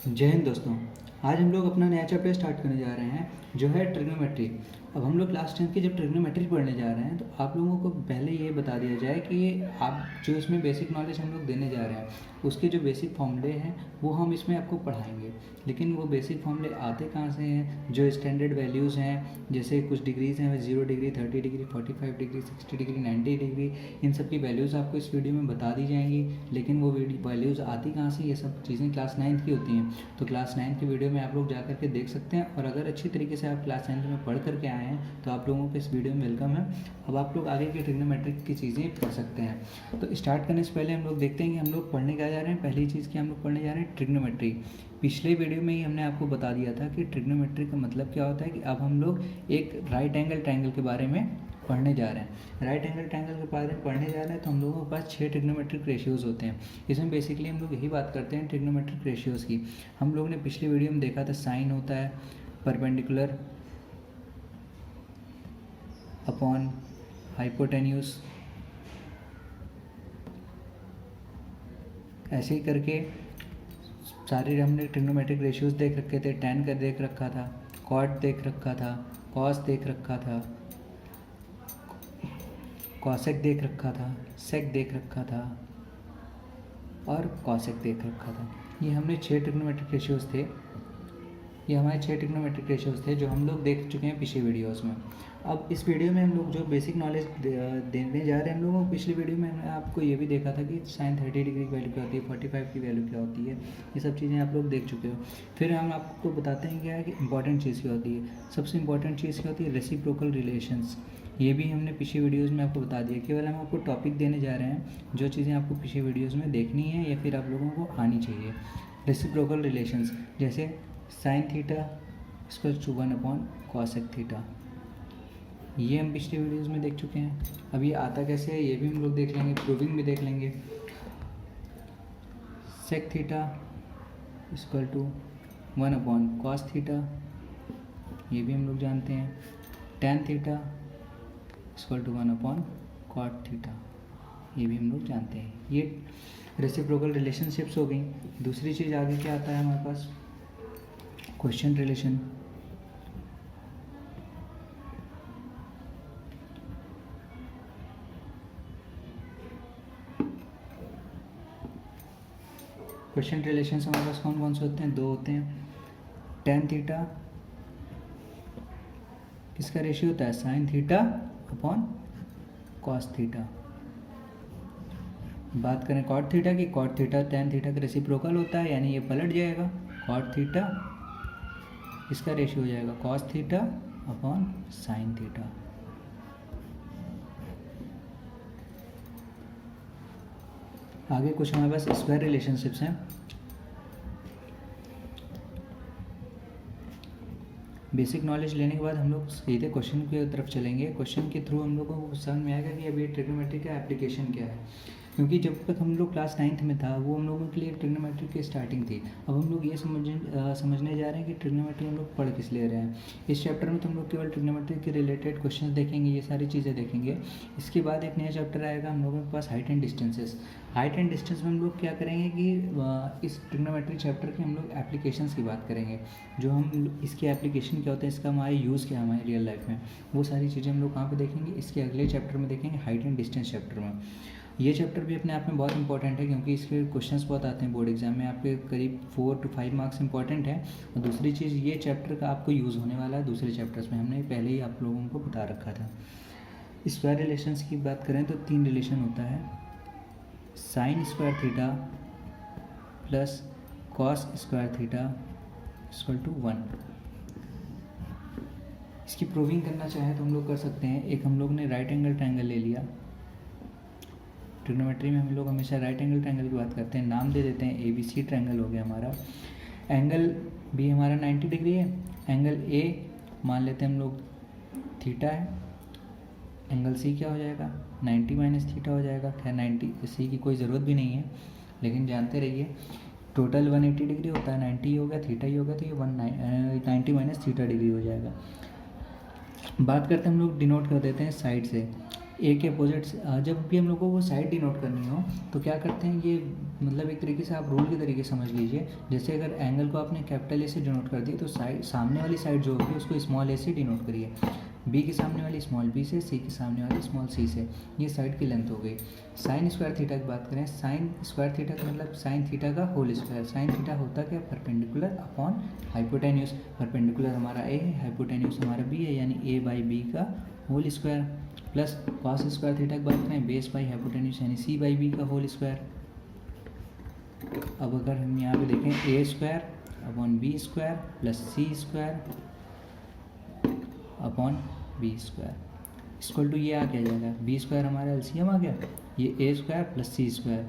जय हिंद दोस्तों। आज हम लोग अपना नया चैप्टर स्टार्ट करने जा रहे हैं जो है ट्रिग्नोमेट्री। अब हम लोग क्लास 10 की जब ट्रिग्नोमेट्री पढ़ने जा रहे हैं तो आप लोगों को पहले ये बता दिया जाए कि आप जो इसमें बेसिक नॉलेज हम लोग देने जा रहे हैं उसके जो बेसिक फॉर्मूले हैं वो हम इसमें आपको पढ़ाएंगे। लेकिन वो बेसिक फॉर्मूले आते कहाँ से हैं? जो स्टैंडर्ड वैल्यूज़ हैं, जैसे कुछ डिग्रीज़ हैं, 0 degree, 30 degree, 45 degree, 60 degree, 90 degree, इन सब की वैल्यूज़ आपको इस वीडियो में बता दी जाएंगी। लेकिन वो वैल्यूज़ आती कहाँ से? ये सब चीज़ें क्लास 9th की होती हैं। तो क्लास 9 की वीडियो में आप लोग जा करके देख सकते हैं। और अगर अच्छी तरीके से आप क्लास 9 में पढ़ करके आए हैं तो आप लोगों को इस वीडियो में वेलकम है। अब आप लोग आगे की ट्रिग्नोमेट्रिक की चीज़ें पढ़ सकते हैं। तो स्टार्ट करने से पहले हम लोग देखते हैं कि हम लोग पढ़ने क्या जा रहे हैं। पहली चीज़ की हम लोग पढ़ने जा रहे हैं ट्रिग्नोमेट्री। पिछले वीडियो में ही हमने आपको बता दिया था कि ट्रिग्नोमेट्री का मतलब क्या होता है, कि अब हम लोग एक राइट एंगल ट्रायंगल के बारे में पढ़ने जा रहे हैं। राइट एंगल ट्रायंगल के बारे में पढ़ने जा रहे हैं तो हम लोगों के पास 6 ट्रिग्नोमेट्रिक रेशियोज़ होते हैं। इसमें बेसिकली हम लोग यही बात करते हैं ट्रिग्नोमेट्रिक रेशियोज़ की। हम लोग ने पिछली वीडियो में देखा था साइन होता है परपेंडिकुलर अपॉन हाइपोटेन्यूज, ऐसे ही करके सारे हमने ट्रिग्नोमेट्रिक रेशियोज़ देख रखे थे। टैन का देख रखा था, कॉट देख रखा था, कॉस देख रखा था, कॉसेक देख रखा था, सेक देख रखा था और कॉसेक देख रखा था। ये हमने 6 ट्रिग्नोमेट्रिक रेशियोज़ थे। ये हमारे 6 ट्रिग्नोमेट्रिक रेशियोज़ थे जो हम लोग देख चुके हैं पिछली वीडियोज़ में। अब इस वीडियो में हम लोग जो बेसिक नॉलेज देने जा रहे हैं हम लोगों को, पिछली वीडियो में हमने आपको ये भी देखा था कि साइन 30 डिग्री की वैल्यू क्या होती है, 45 की वैल्यू क्या होती है। ये सब चीज़ें आप लोग देख चुके हो। फिर हम आपको बताते हैं क्या है कि इंपॉर्टेंट चीज़ क्या होती है। सबसे इंपॉर्टेंट चीज़ क्या होती है? Reciprocal relations. ये भी हमने पिछली वीडियोज़ में आपको बता दिया। केवल हम आपको टॉपिक देने जा रहे हैं जो चीज़ें आपको पिछली वीडियोज़ में देखनी है या फिर आप लोगों को आनी चाहिए। रेसिप्रोकल रिलेशंस जैसे sine theta equal to 1 upon cosec theta, ये हम पिछले वीडियोज़ में देख चुके हैं। अब ये आता कैसे है ये भी हम लोग देख लेंगे, प्रूविंग भी देख लेंगे। Sec theta equal to 1 upon cos theta, ये भी हम लोग जानते हैं। Tan theta equal to 1 upon cot theta, ये भी हम लोग जानते हैं। ये रेसिप्रोकल रिलेशनशिप्स हो गई। दूसरी चीज़ आगे क्या आता है हमारे पास? Question relation. क्वेश्चन रिलेशंस हमारे पास कौन कौन से होते हैं? 2 होते हैं। टैन थीटा किसका रेशियो होता है? Sine theta upon cos theta. बात करें कॉट थीटा की, कॉट थीटा टैन थीटा का रेसिप्रोकल होता है, यानी ये पलट जाएगा। कॉट थीटा इसका रेशियो हो जाएगा cos theta upon sine theta. आगे कुछ हमारे पास स्क्वायर रिलेशनशिप्स हैं। बेसिक नॉलेज लेने के बाद हम लोग सीधे क्वेश्चन की तरफ चलेंगे। क्वेश्चन के थ्रू हम लोगों को समझ में आएगा कि अभी ट्रिग्नोमेट्री का एप्लीकेशन क्या है। क्योंकि जब तक हम लोग क्लास 9th में था वो हम लोगों के लिए ट्रिग्नोमेट्री की स्टार्टिंग थी। अब हम लोग ये समझने जा रहे हैं कि ट्रिग्नोमेट्री हम लोग पढ़ किस ले रहे हैं। इस चैप्टर में तो हम लोग केवल ट्रिग्नोमेट्री के रिलेटेड क्वेश्चन देखेंगे, ये सारी चीज़ें देखेंगे। इसके बाद एक नया चैप्टर आएगा हम लोगों के पास, height and distances. Height and distance में हम लोग क्या करेंगे कि इस ट्रिग्नोमेट्री चैप्टर के हम लोग एप्लीकेशंस की बात करेंगे। जो हम इसके एप्लीकेशन क्या होता है, इसका हमारे यूज़ क्या है हमारी रियल लाइफ में, वो सारी चीज़ें हम लोग कहाँ पे देखेंगे? इसके अगले चैप्टर में देखेंगे, हाइट एंड डिस्टेंस चैप्टर में। ये चैप्टर भी अपने आप में बहुत इंपॉर्टेंट है क्योंकि इसके क्वेश्चंस बहुत आते हैं बोर्ड एग्जाम में। आपके करीब 4 to 5 मार्क्स इंपॉर्टेंट है। और दूसरी चीज़, ये चैप्टर का आपको यूज़ होने वाला है दूसरे चैप्टर्स में, हमने पहले ही आप लोगों को बता रखा था। स्क्वायर रिलेशंस की बात करें तो 3 रिलेशन होता है, sine square theta plus cos square theta equal to 1। इसकी प्रूविंग करना चाहे तो हम लोग कर सकते हैं। एक हम लोग ने राइट एंगल ट्रायंगल ले लिया। ट्रिग्नोमेट्री में हम लोग हमेशा राइट एंगल ट्रायंगल की बात करते हैं, नाम दे देते हैं ABC ट्रायंगल हो गया हमारा। एंगल B हमारा 90 डिग्री है। एंगल A मान लेते हैं हम लोग थीटा है। एंगल C क्या हो जाएगा? 90 माइनस थीटा हो जाएगा। खैर 90 C की कोई ज़रूरत भी नहीं है, लेकिन जानते रहिए टोटल 180 डिग्री होता है। 90 हो गया, थीटा ही होगा, तो ये 90 माइनस थीटा डिग्री हो जाएगा। बात करते हैं हम लोग डिनोट कर देते हैं साइड से। ए के अपोजिट जब भी हम लोग को वो साइड डिनोट करनी हो तो क्या करते हैं, ये मतलब एक तरीके से आप रूल के तरीके समझ लीजिए। जैसे अगर एंगल को आपने कैपिटल ए से डिनोट कर दिया तो साइड सामने वाली साइड जो होगी उसको स्मॉल ए से डिनोट करिए, बी के सामने वाली स्मॉल बी से, सी के सामने वाली स्मॉल सी से। ये साइड की लेंथ हो गई। साइन स्क्वायर थीटा की बात करें, साइन स्क्वायर थीटा का मतलब साइन थीटा का होल स्क्वायर। साइन थीटा होता क्या, परपेंडिकुलर अपॉन हाइपोटेन्यूज। परपेंडिकुलर हमारा ए है, हाइपोटेन्यूज हमारा बी है, यानी ए बाई बी का whole square. Plus cos square theta की बात करें, बेस बाई हाइपोटेन्यूज यानी सी बाई बी का होल स्क्वायर। अब अगर हम यहाँ पे देखें, A square upon B square plus C square upon B square equal to ये आ क्या जाएगा, बी स्क्वायर हमारा एलसीएम आ गया, ये A square plus C square.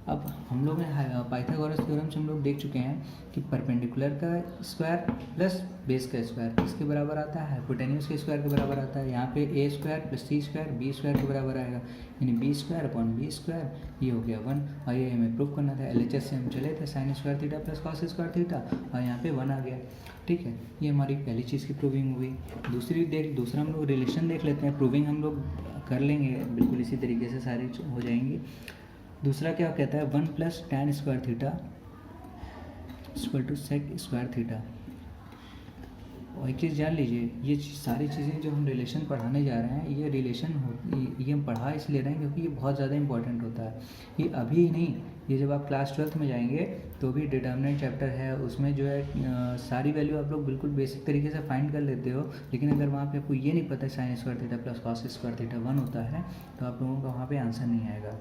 अब हम लोग ने पाइथागोरस थ्योरम से हम लोग देख चुके हैं कि परपेंडिकुलर का स्क्वायर प्लस बेस का स्क्वायर किसके बराबर आता है, हाइपोटेन्यूज के स्क्वायर के बराबर आता है। यहाँ पे a square plus C square b square के बराबर आएगा, यानी b square upon B square, ये हो गया 1। और ये हमें प्रूव करना था, एलएचएस से हम चले थे sign square theta plus cos square theta, और यहाँ पे 1 आ गया। ठीक है, ये हमारी पहली चीज़ की प्रूविंग हुई। दूसरा हम लोग रिलेशन देख लेते हैं, प्रूविंग हम लोग कर लेंगे बिल्कुल इसी तरीके से सारी हो जाएंगी। दूसरा क्या कहता है, 1 plus tan square theta equal to sec square theta. और एक चीज़ जान लीजिए, ये सारी चीज़ें जो हम रिलेशन पढ़ाने जा रहे हैं, ये रिलेशन ये हम पढ़ा इसलिए रहे हैं क्योंकि ये बहुत ज़्यादा इंपॉर्टेंट होता है। ये अभी ही नहीं, ये जब आप क्लास 12th में जाएंगे तो भी डिटर्मिनेंट चैप्टर है, उसमें जो है सारी वैल्यू आप लोग बिल्कुल बेसिक तरीके से फाइंड कर लेते हो। लेकिन अगर वहाँ पे आपको ये नहीं पता sign square theta plus cos square theta 1 होता है तो आप लोगों का वहाँ पे आंसर नहीं आएगा।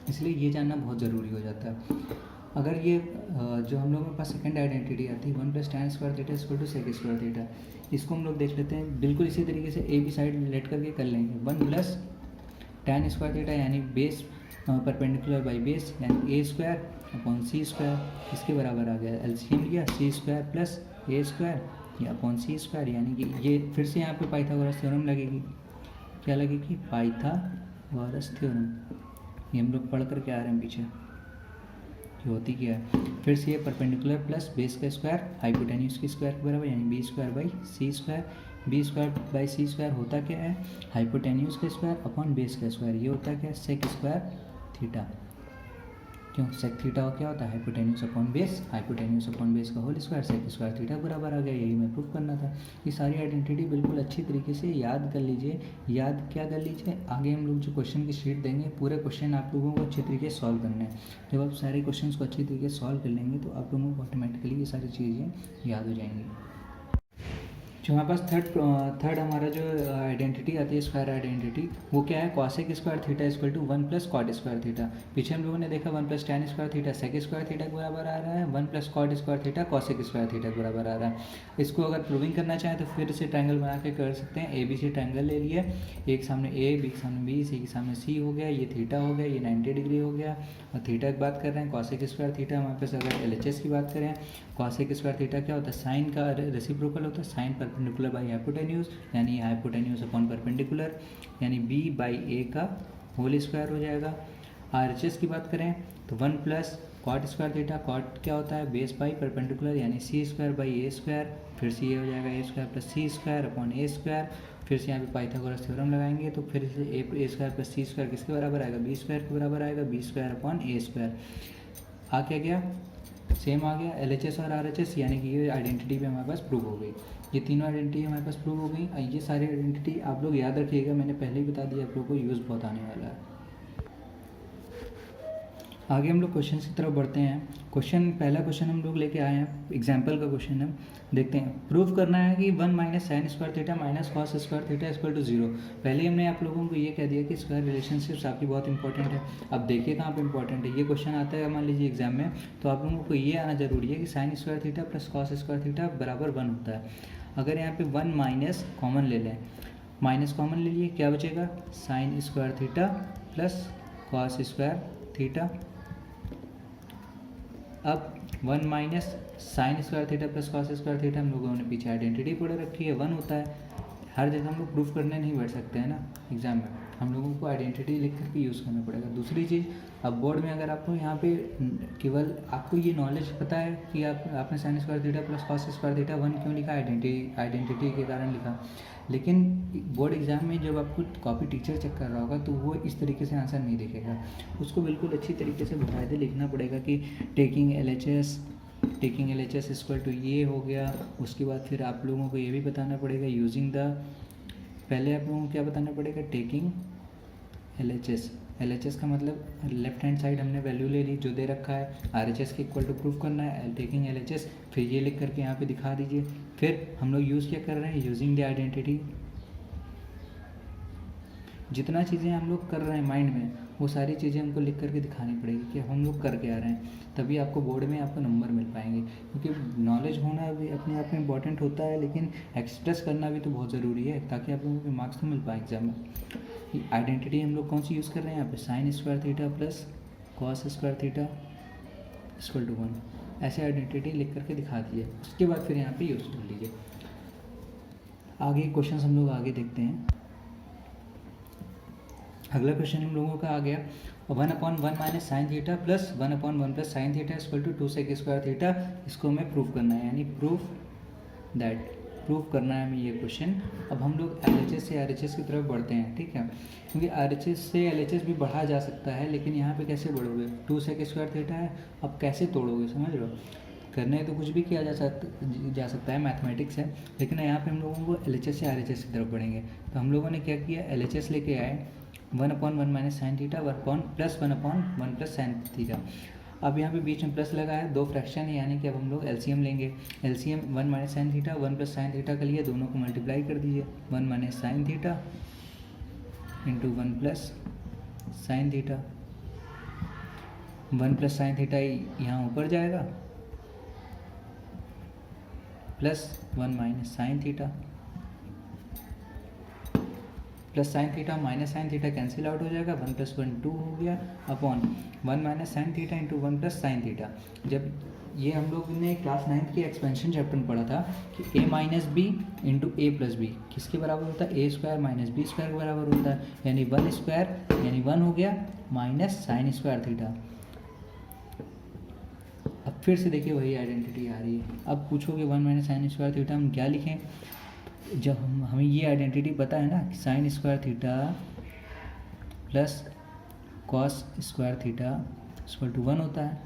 इसलिए ये जानना बहुत ज़रूरी हो जाता है। अगर ये जो हम लोगों के पास सेकंड आइडेंटिटी आती है 1 plus tan square theta equal to sec square theta, इसको हम लोग देख लेते हैं बिल्कुल इसी तरीके से ए बी साइड लेट करके कर लेंगे। 1 प्लस टैन स्क्वायर थीटा यानी बेस परपेंडिकुलर बाई बेस यानी A square upon C square, इसके बराबर आ गया। एलसीएम लिया, सी स्क्वायर प्लस ए स्क्वायर या अपॉन सी स्क्वायर, यानी कि ये फिर से यहाँ पे पाइथागोरस थ्योरम लगेगी। क्या लगेगी, पाइथागोरस थ्योरम। ये हम लोग पढ़ करके आ रहे हैं पीछे, ये होती क्या है। फिर से ये परपेंडिकुलर प्लस बेस का स्क्वायर हाइपोटेन्यूज के स्क्वायर के बराबर, यानी b square by c square. B square by c square होता क्या है, हाइपोटेन्यूज का स्क्वायर अपॉन बेस का स्क्वायर। ये होता क्या है, सेक स्क्वायर थीटा। क्यों, सेक थीटा क्या होता है, hypotenuse upon base, hypotenuse upon base का whole square, sec square theta बराबर आ गया। यही मैं प्रूफ करना था। ये सारी आइडेंटिटी बिल्कुल अच्छी तरीके से याद कर लीजिए। याद क्या कर लीजिए, आगे हम लोग जो क्वेश्चन की शीट देंगे पूरे क्वेश्चन आप लोगों को अच्छे तरीके से सॉल्व करने हैं। जब आप सारे क्वेश्चन को अच्छी तरीके से सॉल्व कर लेंगे तो आप लोगों को ऑटोमेटिकली ये सारी चीज़ें याद हो जाएंगी। जो हमारे पास थर्ड हमारा जो आइडेंटिटी आती है स्क्वायर आइडेंटिटी, वो क्या है, cosec square theta equal to 1 plus cot square theta. पीछे हम लोगों ने देखा 1 plus tan square theta sec square theta के बराबर आ रहा है, 1 plus cot square theta cosec square theta के बराबर आ रहा है। इसको अगर प्रूविंग करना चाहें तो फिर से ट्रायंगल बना के कर सकते हैं। ए बी सी ट्रायंगल ले लिए, एक सामने ए, बी के सामने बी, सी के सामने सी हो गया, ये थीटा हो गया, ये 90 डिग्री हो गया। और थीटा की बात कर रहे हैं, कॉसेक स्क्वायर थीटा हमारे पास अगर एलएचएस की बात करें, कॉसेक स्क्वायर थीटा क्या होता है, साइन का रेसिप्रोकल होता है, साइन परपेंडिकुलर बाई हाइपोटेन्यूज यानी हाइपोटेन्यूज अपॉन परपेंडिकुलर, यानी बी बाई ए का होल स्क्वायर हो जाएगा। आरएचएस की बात करें तो 1 plus cot square theta, cot क्या होता है, बेस बाई परपेंडिकुलर यानी c square by a square, फिर से ये हो जाएगा a square plus C square upon a square. फिर से यहाँ पे पाइथागोरस थ्योरम लगाएंगे तो फिर से ए स्क्वायर प्लस सी स्क्वायर किसके बराबर आएगा, बी स्क्वायर के बराबर आएगा, B square upon a square. आ क्या गया, सेम आ गया। एलएचएस और आरएचएस यानी कि ये आइडेंटिटी भी हमारे पास प्रूव हो गई। ये तीनों आइडेंटिटी हमारे पास प्रूव हो गई। ये सारी आइडेंटिटी आप लोग याद रखिएगा, मैंने पहले ही बता दिया, आप लोगों को यूज़ बहुत आने वाला है। आगे हम लोग क्वेश्चन की तरफ बढ़ते हैं। पहला क्वेश्चन हम लोग लेके आए हैं, एग्जाम्पल का क्वेश्चन है, देखते हैं। प्रूव करना है कि 1 minus sine square theta minus cos square theta equal to 0। पहले हमने आप लोगों को ये कह दिया कि स्क्वायर रिलेशनशिप्स आपकी बहुत इंपॉर्टेंट है। अब देखिए कहाँ पे इंपॉर्टेंट है। ये क्वेश्चन आता है मान लीजिए एग्जाम में, तो आप लोगों को ये आना जरूरी है कि sine square theta plus cos square theta बराबर 1 होता है। अगर यहाँ पे 1 माइनस कॉमन ले लें, माइनस कॉमन ले लिए, क्या बचेगा, sign square theta plus cos square theta. अब 1 minus sine square theta plus cos square theta हम लोगों ने पीछे आइडेंटिटी पढ़ रखी है, 1 होता है। हर जगह हम लोग प्रूफ करने नहीं बैठ सकते हैं ना एग्जाम में, हम लोगों को आइडेंटिटी लिख करके यूज़ करना पड़ेगा। दूसरी चीज़, अब बोर्ड में अगर आपको यहाँ पे केवल आपको ये नॉलेज पता है कि आपने sign square theta plus cos square theta 1 क्यों लिखा, आइडेंटिटी के कारण लिखा, लेकिन बोर्ड एग्जाम में जब आपको कॉपी टीचर चेक कर रहा होगा तो वो इस तरीके से आंसर नहीं लिखेगा, उसको बिल्कुल अच्छी तरीके से बाकायदे लिखना पड़ेगा कि taking L H S equal to ये हो गया। उसके बाद फिर आप लोगों को ये भी बताना पड़ेगा यूजिंग द, पहले आप लोगों को क्या बताना पड़ेगा, टेकिंग एल एच एस का मतलब लेफ्ट हैंड साइड हमने वैल्यू ले ली जो दे रखा है, आर एच एस के इक्वल टू प्रूफ करना है, टेकिंग एल एच एस, फिर ये लिख करके यहाँ पे दिखा दीजिए। फिर हम लोग यूज़ क्या कर रहे हैं, यूजिंग द आइडेंटिटी। जितना चीज़ें हम लोग कर रहे हैं माइंड में वो सारी चीज़ें हमको लिख करके दिखानी पड़ेगी कि हम लोग करके आ रहे हैं, तभी आपको बोर्ड में आपको नंबर मिल पाएंगे। क्योंकि नॉलेज होना भी अपने आप में इम्पॉर्टेंट होता है, लेकिन एक्सप्रेस करना भी तो बहुत ज़रूरी है ताकि आप लोगों के मार्क्स तो मिल पाए एग्जाम में। आइडेंटिटी हम लोग कौन सी यूज़ कर रहे हैं यहाँ पे, sine square theta plus cos square theta equal to 1, ऐसे आइडेंटिटी लिख करके दिखा दीजिए। उसके बाद फिर यहाँ पे यूज़ कर लीजिए। आगे क्वेश्चन हम लोग आगे देखते हैं। अगला क्वेश्चन हम लोगों का आ गया 1/1 minus sine theta plus 1/1 plus sine theta equal to 2 sec square theta. इसको हमें प्रूफ करना है, यानी प्रूफ करना है हमें ये क्वेश्चन। अब हम लोग LHS से RHS की तरफ बढ़ते हैं, ठीक है, क्योंकि RHS से LHS भी बढ़ा जा सकता है, लेकिन यहाँ पे कैसे बढ़ोगे, 2 सेक स्क्वायर थीटा है, अब कैसे तोड़ोगे, समझ रहे हो। करने तो कुछ भी किया जा सकता है, मैथमेटिक्स है, लेकिन यहाँ पे हम लोगों को LHS से RHS की तरफ बढ़ेंगे। तो हम लोगों ने क्या किया, LHS लेके आए 1/1 minus sine theta plus 1/1 plus sine theta. अब यहाँ पे बीच में प्लस लगा है, दो फ्रैक्शन है, यानी कि अब हम लोग एलसीएम लेंगे। LCM 1 minus sine theta 1 plus sine theta का लिए, दोनों को मल्टीप्लाई कर दीजिए, 1 minus sine theta into 1 plus sine theta. 1 plus sine theta यहाँ ऊपर जाएगा plus 1 minus sine theta plus sine theta minus sine theta cancel out हो जाएगा, 1 प्लस 1 2 हो गया upon 1 minus sine theta into 1 plus sine theta. जब ये हम लोग ने क्लास 9th के एक्सपेंशन चैप्टर में पढ़ा था कि a minus b into a plus b किसके बराबर होता है, ए स्क्वायर माइनस बी स्क्वायर के बराबर होता है, यानी 1 स्क्वायर यानी 1 हो गया माइनस साइन स्क्वायर थीटा। अब फिर से देखिए वही आइडेंटिटी आ रही है। अब पूछोगे 1 माइनस साइन स्क्वायर थीटा हम क्या लिखें, जब हमें ये आइडेंटिटी पता है ना कि sine square theta plus cos square theta equal to 1 होता है।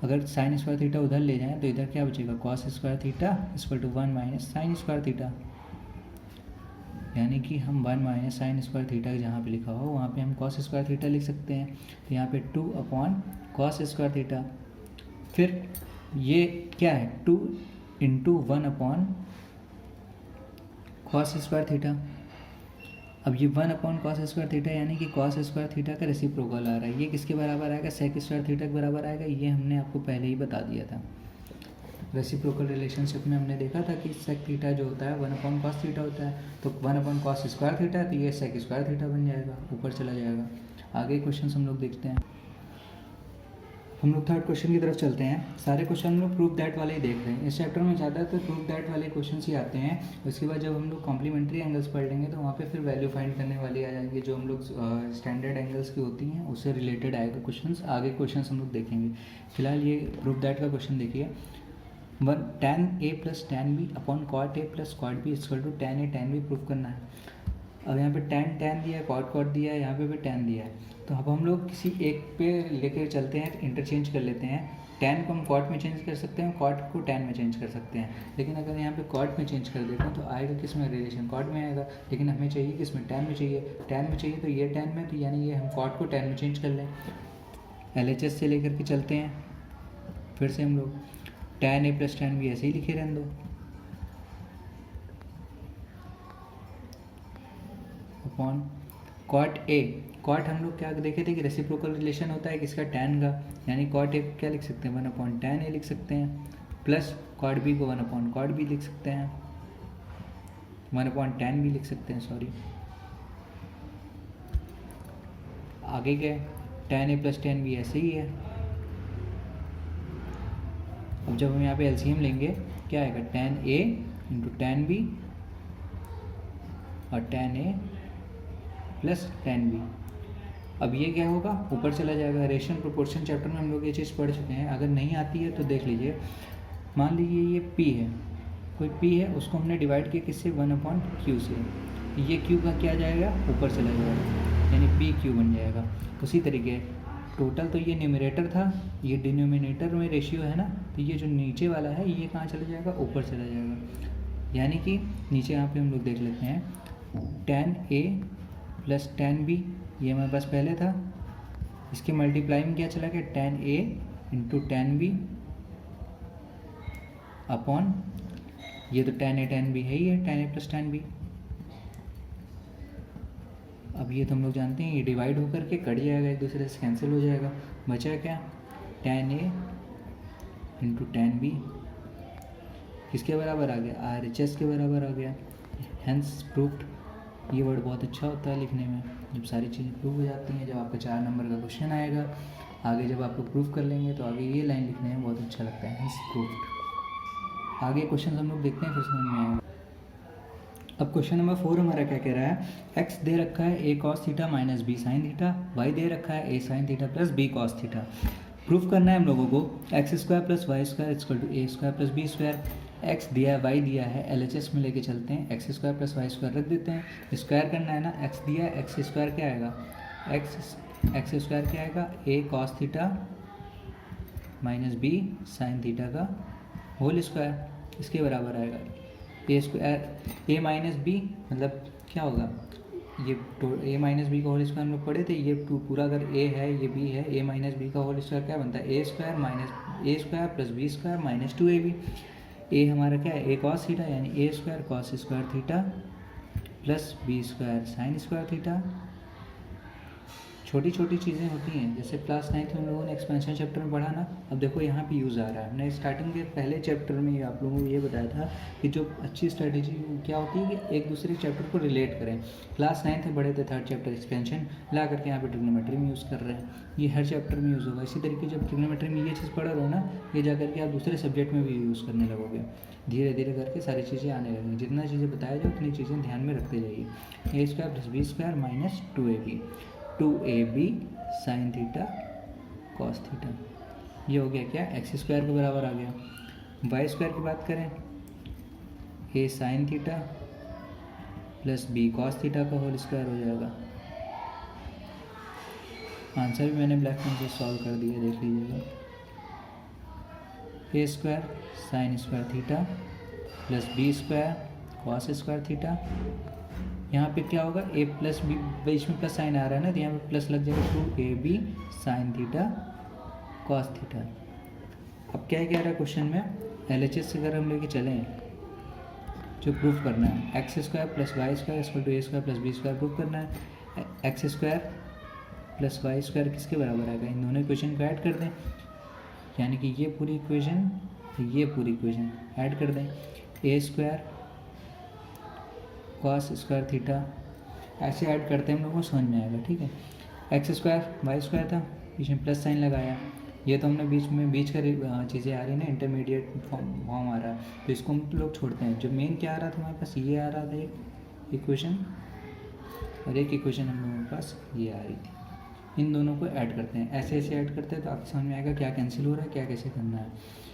अगर साइन स्क्वायर थीटा उधर ले जाएं तो इधर क्या बचेगा, cos square theta equal to 1 minus sine square theta, यानी कि हम 1 माइनस साइन स्क्वायर थीटा जहाँ पे लिखा हो वहाँ पे हम कॉस स्क्वायर थीटा लिख सकते हैं। तो यहाँ पे 2 अपॉन कॉस स्क्वायर थीटा, फिर ये क्या है 2 into 1 upon cos square theta. अब ये 1 अपॉन कॉस स्क्वायर थीटा यानी कि कॉस स्क्वायर थीटा का रेसिप्रोकल आ रहा है, ये किसके बराबर आएगा, सेक स्क्वायर थीटा के बराबर आएगा। ये हमने आपको पहले ही बता दिया था, रेसिप्रोकल रिलेशनशिप में हमने देखा था कि सेक थीटा जो होता है 1 अपॉन कॉस थीटा होता है, तो 1 अपॉन कॉस स्क्वायर थीटा तो ये सेक स्क्वायर थीटा बन जाएगा, ऊपर चला जाएगा। आगे क्वेश्चन हम लोग देखते हैं। हम लोग थर्ड क्वेश्चन की तरफ चलते हैं। सारे क्वेश्चन हम लोग प्रूफ दैट वाले ही देख रहे हैं। इस चैप्टर में ज़्यादातर प्रूफ दैट वाले क्वेश्चन ही आते हैं। उसके बाद जब हम लोग कॉम्प्लीमेंट्री एंगल्स पढ़ लेंगे तो वहाँ पे फिर वैल्यू फाइंड करने वाली आ जाएंगे, जो हम लोग स्टैंडर्ड एंगल्स की होती हैं उससे रिलेटेड आएगा क्वेश्चन। आगे क्वेश्चन हम लोग देखेंगे। फिलहाल ये प्रूफ दैट का क्वेश्चन देखिए, tan a plus tan b upon कॉट a प्लस कॉट b equal to tan a tan b proof करना है। अब यहाँ पे tan दिया है, कॉट दिया है, यहाँ पे भी tan दिया है, तो अब हम लोग किसी एक पे लेकर चलते हैं, इंटरचेंज कर लेते हैं। tan को हम कॉट में चेंज कर सकते हैं, कॉट को tan में चेंज कर सकते हैं, लेकिन अगर यहाँ पे कॉट में चेंज कर देते हैं तो आएगा किस में, रिलेशन कॉट में आएगा, लेकिन हमें चाहिए किस में, tan में चाहिए। tan में चाहिए तो ये tan में, तो यानी ये हम कॉट को tan में चेंज कर लें। LHS से लेकर के चलते हैं, फिर से हम लोग tan a plus tan b ऐसे ही लिखे रहने दो अपॉन कॉट ए। कॉट हम लोग क्या देखे थे कि रेसिप्रोकल रिलेशन होता है किसका, tan का, यानी कॉट ए क्या लिख सकते हैं 1 अपॉन tan a लिख सकते हैं, प्लस कॉट बी को 1 अपॉन कॉट बी लिख सकते हैं, 1 अपॉन tan b लिख सकते हैं, सॉरी। आगे क्या है, tan a plus tan b ऐसे ही है। अब जब हम यहाँ पे एलसीएम लेंगे क्या आएगा, tan a into tan b और tan a plus tan b. अब ये क्या होगा, ऊपर चला जाएगा। रेशियो प्रोपोर्शन चैप्टर में हम लोग ये चीज़ पढ़ चुके हैं, अगर नहीं आती है तो देख लीजिए। मान लीजिए ये p है, कोई p है, उसको हमने डिवाइड किया किससे, 1/q से। ये q का क्या जाएगा, ऊपर चला जाएगा, यानी pq बन जाएगा। उसी तरीके टोटल तो ये न्यूमरेटर था, ये डिनोमिनेटर में रेशियो है ना, तो ये जो नीचे वाला है ये कहाँ चला जाएगा, ऊपर चला जाएगा। यानी कि नीचे यहाँ पे हम लोग देख लेते हैं, tan a plus tan b, ये हमारे पास पहले था, इसके मल्टीप्लाई में क्या चला गया, tan a into tan b upon, ये तो tan a tan b है ही है, tan a plus tan b। अब ये तो हम लोग जानते हैं, ये डिवाइड होकर के कट जाएगा, एक दूसरे से कैंसिल हो जाएगा। बचा क्या, tan a into tan b किसके बराबर आ गया, RHS के बराबर आ गया। Hence proofed. ये वर्ड बहुत अच्छा होता है लिखने में, जब सारी चीज़ें प्रूव हो जाती हैं। जब आपका 4 नंबर का क्वेश्चन आएगा आगे, जब आपको प्रूव कर लेंगे तो आगे ये लाइन लिखने में बहुत अच्छा लगता है, हेंस प्रूफ्ड। आगे क्वेश्चन हम लोग देखते हैं, फिर समझ में आएगा। अब क्वेश्चन नंबर 4 हमारा क्या कह रहा है, x दे रखा है a cos theta minus b sine theta, y दे रखा है a sine theta plus b cos theta. Proof करना है हम लोगों को x square plus y square equal to a square plus b square. x दिया है, y दिया है, LHS में लेके चलते हैं, x square plus y square रख देते हैं। स्क्वायर करना है ना, x दिया है, x स्क्वायर क्या आएगा, x स्क्वायर क्या आएगा, a cos theta minus b sine theta का होल स्क्वायर, इसके बराबर आएगा। ए स्क्वायर, ए माइनस बी मतलब क्या होगा, ये ए माइनस बी का होल स्क्वायर हम लोग पढ़े थे, ये पूरा अगर ए है ये बी है, ए माइनस बी का होल स्क्वायर क्या बनता है, ए square minus A square plus B square minus 2ab। A हमारा क्या है, ए कॉस थीटा, यानी A square cos square theta plus B square sine square theta. छोटी छोटी चीज़ें होती हैं, जैसे क्लास 9th में हम लोगों ने एक्सपेंशन चैप्टर में पढ़ा ना। अब देखो यहाँ पे यूज़ आ रहा है, हमने स्टार्टिंग के पहले चैप्टर में आप लोगों को ये बताया था कि जो अच्छी स्ट्रेटेजी क्या होती है कि एक दूसरे चैप्टर को रिलेट करें। क्लास 9th में पढ़े थे 3rd चैप्टर एक्सपेंशन, ला करके यहाँ पे ट्रिग्नोमेट्री में यूज़ कर रहे हैं, ये हर चैप्टर में यूज़ होगा। इसी तरीके जब ट्रिग्नोमेट्री में ये चीज़ पढ़ रहे हो ना, ये जा करके आप दूसरे सब्जेक्ट में भी यूज़ करने लगोगे, धीरे धीरे करके सारी चीज़ें आने लगेंगी। जितना चीज़ें बताया जाए उतनी चीज़ें ध्यान में रखते जाइए। A square plus B square minus 2ab sine theta cos theta, ये हो गया क्या, एक्स स्क्वायर के बराबर आ गया। वाई स्क्वायर की बात करें, A sine theta plus B cos theta का होल स्क्वायर हो जाएगा। आंसर भी मैंने ब्लैक पेन से सॉल्व कर दिया, देख लीजिएगा। A square sine square theta plus B square cos square theta. यहाँ पे क्या होगा, ए प्लस बी, बीच में प्लस साइन आ रहा है ना, तो यहाँ पे प्लस लग जाएगा 2ab sine theta cos theta. अब क्या कह रहा है क्वेश्चन में, LHS से अगर हम लेके चलें, जो प्रूफ करना है, x square plus y square equal to a square plus B square proof करना है। X square plus y square किसके बराबर आएगा, इन दोनों इक्वेशन को ऐड कर दें, यानी कि ये पूरी इक्वेशन ये पूरी इक्वेशन ऐड कर दें। ए स्क्वायर कॉस स्क्वायर थीटा, ऐसे ऐड करते हैं हम लोगों को समझ में आएगा, ठीक है। एक्स स्क्वायर वाई स्क्वायर था, बीच में प्लस साइन लगाया, ये तो हमने बीच का चीज़ें आ रही है ना, इंटरमीडिएट फॉर्म आ रहा है, तो इसको हम लोग छोड़ते हैं। जो मेन क्या आ रहा था हमारे पास, ये आ रहा था एक इक्वेशन, और एक इक्वेशन हम लोगों के पास ये आ रही थी। इन दोनों को ऐड करते हैं, ऐसे ऐसे ऐड करते हैं तो आपको समझ में आएगा क्या कैंसिल हो रहा है, क्या कैसे करना है।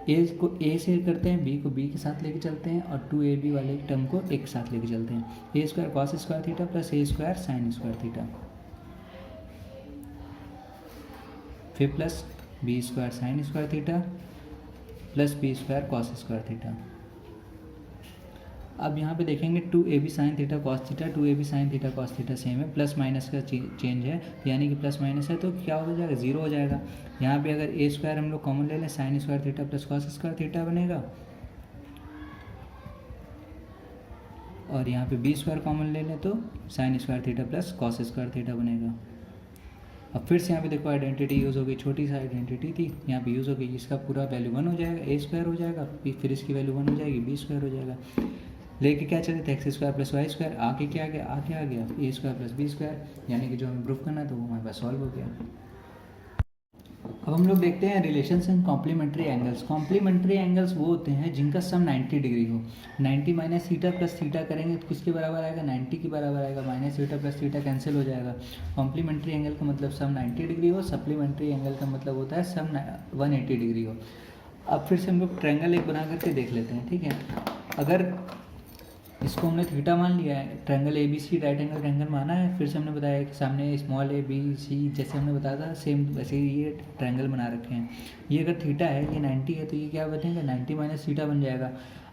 ए को ए से करते हैं, बी को बी के साथ लेके चलते हैं, और 2ab वाले टर्म को एक साथ लेके चलते हैं। A square cos square theta plus A square sine square theta, फिर plus B square sine square theta plus B square cos square theta. अब यहाँ पे देखेंगे 2ab sine theta cos theta, 2ab sine theta cos theta same है, plus minus का change है, यानी कि प्लस माइनस है तो क्या हो जाएगा, जीरो हो जाएगा। यहाँ पे अगर ए स्क्वायर हम लोग कॉमन ले लें, sign square theta plus cos square theta बनेगा, और यहाँ पे बी स्क्वायर कॉमन ले लें तो sign square theta plus cos square theta बनेगा। अब फिर से यहाँ पे देखो आइडेंटिटी यूज़ हो गई, छोटी सी आइडेंटिटी थी, यहाँ पे यूज़ हो गई, इसका पूरा वैल्यू 1 हो जाएगा, ए स्क्वायर हो जाएगा, फिर इसकी वैल्यू 1 हो जाएगी, बी स्क्वायर हो जाएगा। लेके क्या चले थे, x square plus y square, आके क्या आ गया, a square plus B square, यानी कि जो हमें प्रूफ करना था वो हमारे पास सॉल्व हो गया। अब हम लोग देखते हैं relations and complementary angles. Complementary angles वो होते हैं जिनका सम 90 डिग्री हो। 90 माइनस थीटा प्लस थीटा करेंगे तो किसके बराबर आएगा, 90 के बराबर आएगा। Minus theta plus theta cancel हो जाएगा। कॉम्प्लीमेंट्री एंगल का मतलब सम 90 डिग्री हो, सप्लीमेंट्री एंगल का मतलब होता है सम 180 डिग्री हो। अब फिर से हम लोग ट्रायंगल एक बना करके देख लेते हैं, ठीक है। अगर इसको हमने थीटा मान लिया है, triangle A B C right angle triangle माना है, फिर से हमने बताया कि सामने स्मॉल ए बी सी जैसे हमने बताया था सेम वैसे ही ये ट्रायंगल बना रखे हैं। ये अगर थीटा है, ये 90 है, तो ये क्या बनेगा, 90 माइनस थीटा बन जाएगा।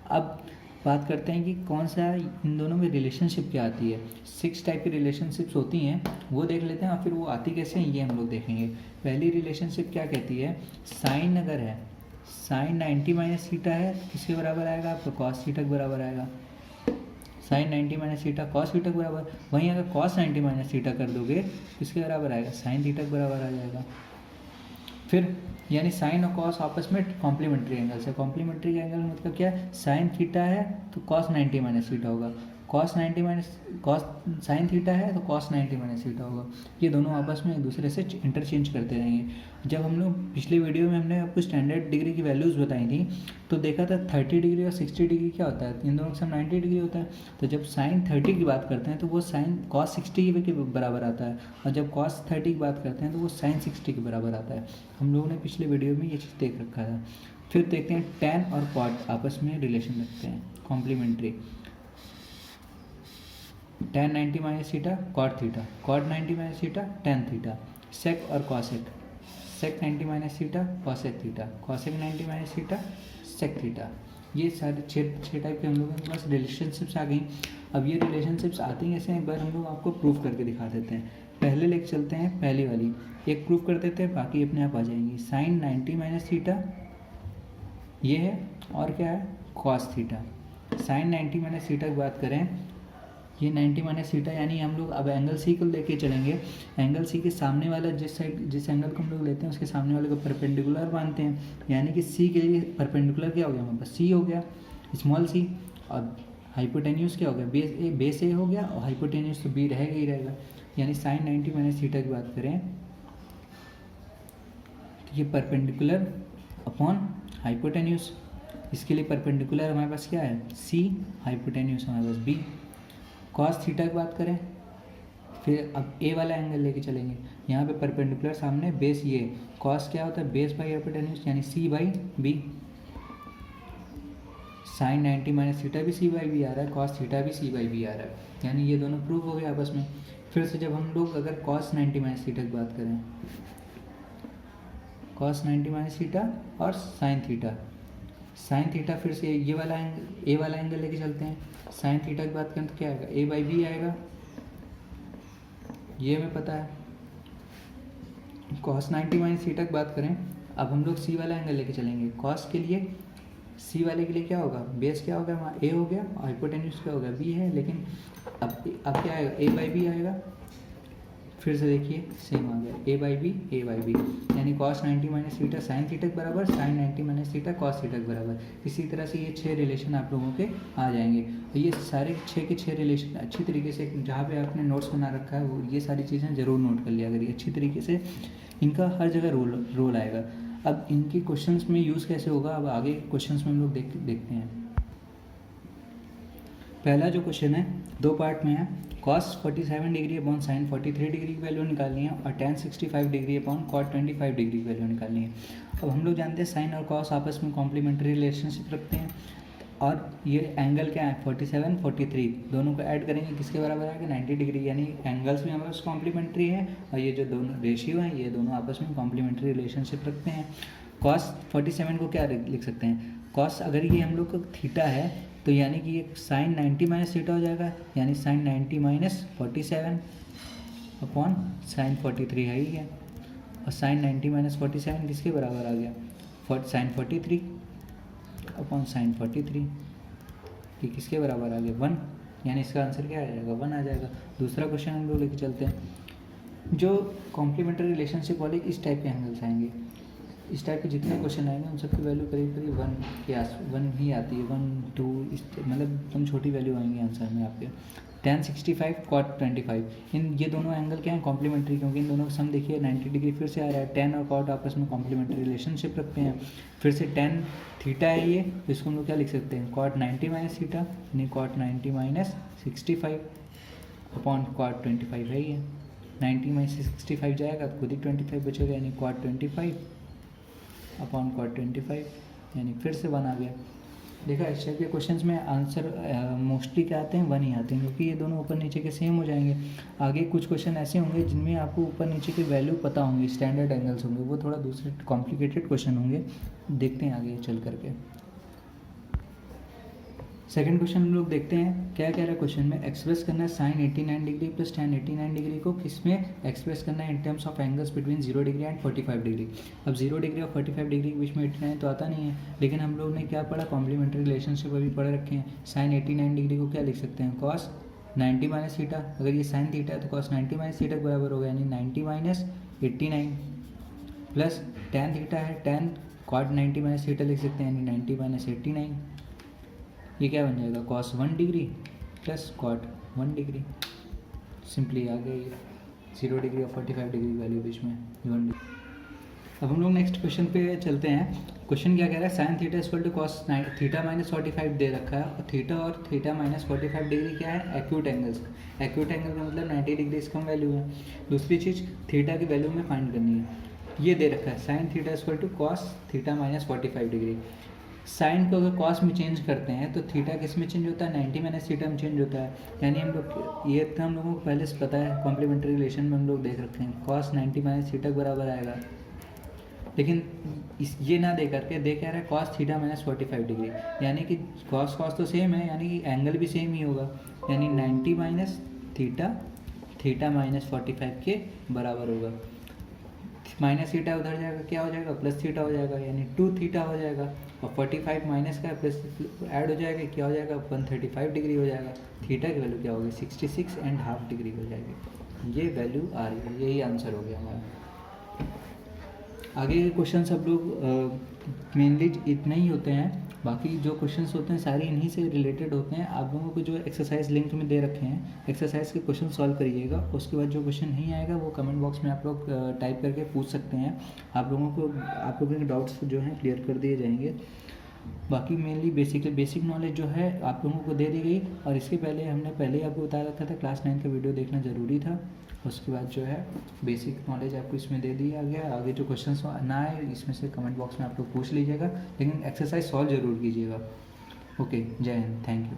अब बात करते हैं कि कौन सा इन दोनों में रिलेशनशिप क्या आती है। 6 टाइप की रिलेशनशिप्स होती हैं, वो देख लेते हैं और फिर वो आती कैसे हैं ये हम लोग देखेंगे। पहली रिलेशनशिप क्या कहती है, साइन अगर है, साइन 90 माइनस थीटा है तो किसके बराबर आएगा, आपका कॉस थीटा के बराबर आएगा। Sine 90 minus theta cos theta के बराबर। वहीं अगर कॉस 90 माइनस थीटा कर दोगे तो किसके बराबर आएगा, साइन थीटा के बराबर आ जाएगा। फिर यानी साइन और कॉस आपस में कॉम्प्लीमेंट्री एंगल्स है। कॉम्प्लीमेंट्री एंगल मतलब क्या है, साइन थीटा है तो कॉस 90 माइनस थीटा होगा, cos 90 minus cos sine theta है तो कॉस 90 माइनस थीटा होगा। ये दोनों आपस में एक दूसरे से इंटरचेंज करते रहेंगे। जब हम लोग पिछले वीडियो में हमने आपको स्टैंडर्ड डिग्री की वैल्यूज़ बताई थी तो देखा था 30 डिग्री और 60 डिग्री क्या होता है, इन दोनों का सम 90 डिग्री होता है। तो जब साइन 30 की बात करते हैं तो वो साइन कॉस 60 के बराबर आता है, और जब कॉस 30 की बात करते हैं तो वो साइन 60 के बराबर आता है। हम लोगों ने पिछले वीडियो में ये चीज़ देख रखा था। फिर देखते हैं टैन और कॉट आपस में रिलेशन रखते हैं complementary. tan 90 minus theta cot theta, cot 90 minus theta tan theta. Sec और cosec, sec 90 minus theta cosec theta, cosec 90 minus theta sec theta. ये सारे छः टाइप के हम लोगों के पास रिलेशनशिप्स आ गई। अब ये रिलेशनशिप्स आती हैं ऐसे, एक बार हम लोग आपको प्रूफ करके दिखा देते हैं। पहले लेके चलते हैं पहली वाली, एक प्रूफ कर देते हैं, बाकी अपने आप आ जाएंगी। साइन 90 माइनस थीटा ये है, और क्या है, cos theta. Sine 90 minus theta की बात करें, ये 90 माइनस थीटा, यानी हम लोग अब एंगल सी को लेके चलेंगे। एंगल सी के सामने वाला जिस साइड जिस एंगल को हम लोग लेते हैं उसके सामने वाले को परपेंडिकुलर मानते हैं। यानी कि सी के लिए परपेंडिकुलर क्या हो गया हमारे पास, सी हो गया स्मॉल सी, और हाइपोटेन्यूज क्या हो गया, बेस ए हो गया, और हाइपोटेन्यूज तो बी रहेगा ही रहेगा। यानी साइन 90 माइनस थीटा की बात करें तो ये परपेंडिकुलर अपॉन हाइपोटेन्यूज, इसके लिए परपेंडिकुलर हमारे पास क्या है, सी, हाइपोटेन्यूज हमारे पास बी। कॉस थीटा की बात करें, फिर अब ए वाला एंगल लेके चलेंगे, यहाँ पे परपेंडिकुलर सामने बेस ये, कॉस क्या होता है, बेस बाई हाइपोटेन्यूज यानी C by B. Sine 90 minus theta भी सी बाई बी आ रहा है, कॉस थीटा भी सी बाई बी आ रहा है, यानी ये दोनों प्रूव हो गए आपस में। फिर से जब हम लोग अगर कॉस 90 माइनस थीटा की बात करें, कॉस 90 माइनस थीटा और साइन थीटा, साइन थीटा फिर से ये वाला एंगल ए वाला एंगल लेके चलते हैं। साइन थीटा की बात करें तो क्या आएगा, ए बाई बी आएगा, ये हमें पता है। कॉस 90 माइनस थीटा की बात करें, अब हम लोग सी वाला एंगल लेके चलेंगे। कॉस के लिए सी वाले के लिए क्या होगा, बेस क्या होगा वहाँ ए हो गया, और हाइपोटेन्यूज क्या होगा बी है, लेकिन अब क्या आएगा, ए बाई बी आएगा। फिर से देखिए सेम आ गया, A by B A by B, यानी cos 90 minus theta sine theta के बराबर, sine 90 minus theta cos theta के बराबर। इसी तरह से ये 6 रिलेशन आप लोगों के आ जाएंगे। और ये सारे 6 के 6 रिलेशन अच्छी तरीके से, जहाँ पे आपने नोट्स बना रखा है वो ये सारी चीज़ें ज़रूर नोट कर लिया करिए अच्छी तरीके से, इनका हर जगह रोल आएगा। अब इनके क्वेश्चंस में यूज़ कैसे होगा, अब आगे क्वेश्चंस में हम लोग देखते हैं। पहला जो क्वेश्चन है 2 पार्ट में है, cos 47 degree upon sine 43 degree की वैल्यू निकालनी है, और tan 65 degree upon cot 25 degree की वैल्यू निकालनी है। अब हम लोग जानते हैं साइन और cos आपस में कॉम्प्लीमेंट्री रिलेशनशिप रखते हैं, और ये एंगल क्या है 47 43, दोनों को ऐड करेंगे किसके बराबर आएगा 90 डिग्री, यानी एंगल्स भी हमारे पास कॉम्प्लीमेंट्री है, और ये जो दोनों रेशियो हैं ये दोनों आपस में कॉम्प्लीमेंट्री रिलेशनशिप रखते हैं। cos 47 को क्या लिख सकते हैं, cos अगर ये हम लोग का थीटा है तो यानी कि ये साइन 90 माइनस थीटा हो जाएगा, यानी साइन 90 माइनस 47 अपॉन साइन 43 है ही है, और साइन 90 माइनस 47 किसके बराबर आ गया, साइन 43 अपॉन साइन 43, कि किसके बराबर आ गया 1, यानी इसका आंसर क्या आ जाएगा 1 आ जाएगा। दूसरा क्वेश्चन हम लोग लेके चलते हैं, जो कॉम्प्लीमेंट्री रिलेशनशिप वाले इस टाइप के एंगल्स आएंगे, इस टाइप के जितने क्वेश्चन आएंगे उन सबकी वैल्यू करीब करीब 1 के 1 ही आती है, 1 2 इस मतलब एकदम छोटी वैल्यू आएंगी आंसर में आपके। tan 65 cot 25। इन ये दोनों एंगल क्या हैं, कॉम्प्लीमेंट्री, क्योंकि इन दोनों का सम देखिए 90 डिग्री फिर से आ रहा है। tan और cot आपस में कॉम्प्लीमेंट्री रिलेशनशिप रखते हैं। फिर से tan थीटा है ये, तो इसको हम लोग क्या लिख सकते हैं, cot 90 माइनस थीटा, यानी cot 90 माइनस 65 अपॉन cot 25 है ये। 90 में से 65 जाएगा तो खुद ही 25 बचेगा, यानी cot 25 अपॉन cot 25, यानी फिर से 1 आ गया। देखा, इस टाइप के क्वेश्चंस में आंसर मोस्टली क्या आते हैं, 1 ही आते हैं, क्योंकि ये दोनों ऊपर नीचे के सेम हो जाएंगे। आगे कुछ क्वेश्चन ऐसे होंगे जिनमें आपको ऊपर नीचे के वैल्यू पता होंगे, स्टैंडर्ड एंगल्स होंगे, वो थोड़ा दूसरे कॉम्प्लिकेटेड क्वेश्चन होंगे। देखते हैं आगे चल करके। सेकंड क्वेश्चन हम लोग देखते हैं क्या कह रहा है क्वेश्चन में। एक्सप्रेस करना है sine 89 degree plus tan 89 degree को किसमें एक्सप्रेस करना है, in terms of angles between 0 degree and 45 degree. अब 0 डिग्री और 45 डिग्री के बीच में 89 तो आता नहीं है, लेकिन हम लोग ने क्या पढ़ा, कॉम्प्लीमेंट्री रिलेशनशिप अभी पढ़ रखे हैं। साइन 89 डिग्री को क्या लिख सकते हैं, कॉस 90 माइनस थीटा। अगर ये साइन थीटा है तो कॉस 90 माइनस थीटा के बराबर होगा, यानी 90 माइनस 89 प्लस tan थीटा है, tan cot 90 माइनस थीटा लिख सकते हैं, यानी 90 माइनस 89। ये क्या बन जाएगा, cos 1 degree plus cot 1 degree. Simply आ गई 0 डिग्री और 45 डिग्री वैल्यू बीच में 1 डिग्री। अब हम लोग नेक्स्ट क्वेश्चन पे चलते हैं। क्वेश्चन क्या कह रहा है, sine theta equal to cos theta minus 45 दे रखा है, और थीटा माइनस 45 डिग्री क्या है, एक्यूट एंगल्स। एक्यूट एंगल का मतलब 90 डिग्री इसका वैल्यू है। दूसरी चीज़ थीटा की वैल्यू में फाइंड करनी है, ये दे रखा है sine theta equal to cos theta minus 45 degree. Sine को अगर कॉस में चेंज करते हैं तो थीटा किस में चेंज होता है, 90 माइनस थीटा में चेंज होता है। यानी हम लोग ये तो हम लोगों को पहले से पता है, कॉम्प्लीमेंट्री रिलेशन में हम लोग देख रखे हैं, कॉस 90 माइनस थीटा के बराबर आएगा। लेकिन ये ना दे करके दे कह रहा है कॉस थीटा माइनस 45 डिग्री, यानी कि कॉस तो सेम है, यानी कि एंगल भी सेम ही होगा, यानी 90 माइनस थीटा माइनस 45 के बराबर होगा। माइनस थीटा उधर जाएगा, क्या हो जाएगा, प्लस थीटा हो जाएगा, यानी 2 थीटा हो जाएगा। और 45 माइनस का प्लस ऐड हो जाएगा, क्या हो जाएगा, 135 डिग्री हो जाएगा। थीटा की वैल्यू क्या होगी, 66.5 डिग्री हो जाएगी। ये वैल्यू आ रही है, यही आंसर हो गया हमारा। आगे के क्वेश्चन सब लोग मेनली इतने ही होते हैं, बाकी जो क्वेश्चंस होते हैं सारे इन्हीं से रिलेटेड होते हैं। आप लोगों को जो एक्सरसाइज लिंक में दे रखे हैं, एक्सरसाइज के क्वेश्चन सॉल्व करिएगा। उसके बाद जो क्वेश्चन नहीं आएगा वो कमेंट बॉक्स में आप लोग टाइप करके पूछ सकते हैं। आप लोगों के डाउट्स जो हैं क्लियर कर दिए जाएंगे। बाकी मेनली बेसिक नॉलेज जो है आप लोगों को दे दी गई, और इसके पहले हमने पहले ही आपको बता रखा था क्लास 9 का वीडियो देखना ज़रूरी था। उसके बाद जो है बेसिक नॉलेज आपको इसमें दे दिया गया। आगे जो क्वेश्चंस ना आए इसमें से कमेंट बॉक्स में आप लोग पूछ लीजिएगा, लेकिन एक्सरसाइज सॉल्व जरूर कीजिएगा। ओके, जय हिंद, थैंक यू।